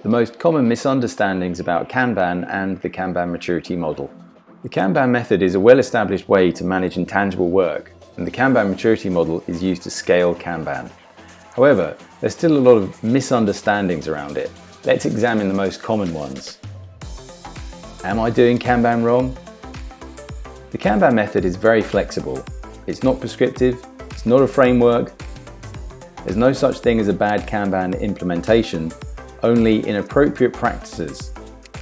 the most common misunderstandings about Kanban and the Kanban maturity model. The Kanban method is a well-established way to manage intangible work, and the Kanban maturity model is used to scale Kanban. However, there's still a lot of misunderstandings around it. Let's examine the most common ones. Am I doing Kanban wrong? The Kanban method is very flexible. It's not prescriptive, it's not a framework. There's no such thing as a bad Kanban implementation, only inappropriate practices.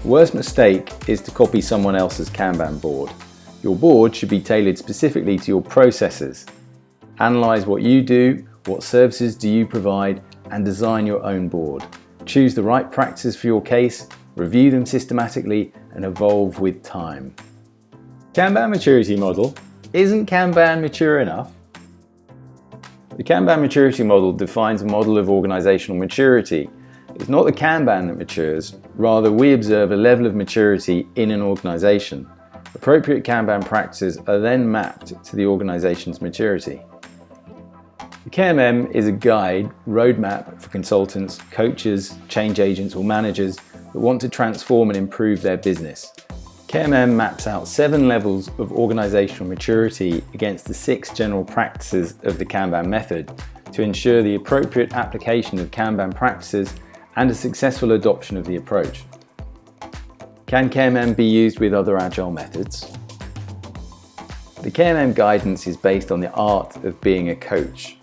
The worst mistake is to copy someone else's Kanban board. Your board should be tailored specifically to your processes. Analyze what you do, what services do you provide, and design your own board. Choose the right practices for your case, review them systematically, and evolve with time. Kanban maturity model. Isn't Kanban mature enough? The Kanban maturity model defines a model of organizational maturity. It's not the Kanban that matures, rather we observe a level of maturity in an organization. Appropriate Kanban practices are then mapped to the organization's maturity. The KMM is a guide, roadmap for consultants, coaches, change agents or managers that want to transform and improve their business. KMM maps out 7 levels of organizational maturity against the 6 general practices of the Kanban method to ensure the appropriate application of Kanban practices and a successful adoption of the approach. Can KMM be used with other agile methods? The KMM guidance is based on the art of being a coach.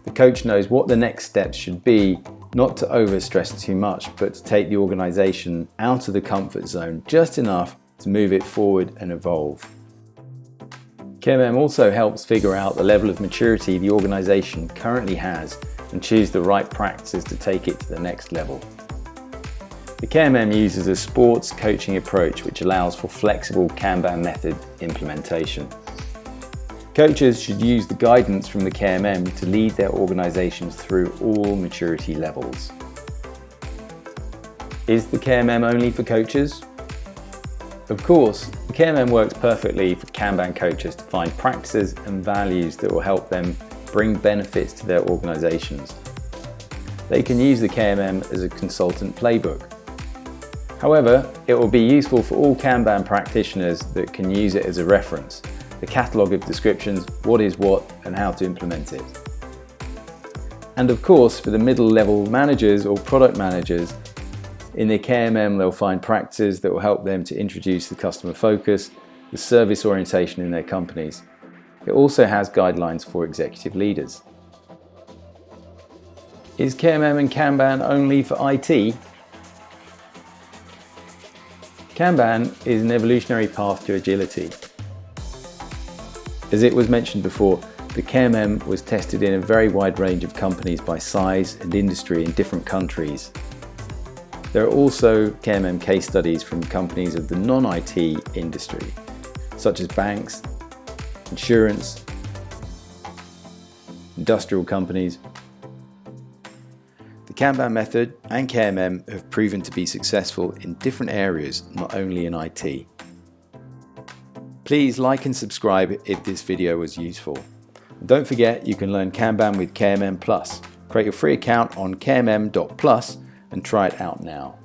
The coach knows what the next steps should be, not to overstress too much, but to take the organization out of the comfort zone just enough to move it forward and evolve. KMM also helps figure out the level of maturity the organization currently has and choose the right practices to take it to the next level. The KMM uses a sports coaching approach which allows for flexible Kanban method implementation. Coaches should use the guidance from the KMM to lead their organizations through all maturity levels. Is the KMM only for coaches? Of course, the KMM works perfectly for Kanban coaches to find practices and values that will help them bring benefits to their organizations. They can use the KMM as a consultant playbook. However, it will be useful for all Kanban practitioners that can use it as a reference, the catalogue of descriptions, what is what, and how to implement it. And of course, for the middle level managers or product managers, in the KMM they'll find practices that will help them to introduce the customer focus, the service orientation in their companies. It also has guidelines for executive leaders. Is KMM and Kanban only for IT? Kanban is an evolutionary path to agility. As it was mentioned before, the KMM was tested in a very wide range of companies by size and industry in different countries. There are also KMM case studies from companies of the non-IT industry, such as banks, insurance, industrial companies. The Kanban method and KMM have proven to be successful in different areas, not only in IT. Please like and subscribe if this video was useful. And don't forget you can learn Kanban with KMM Plus. Create your free account on kmm.plus and try it out now.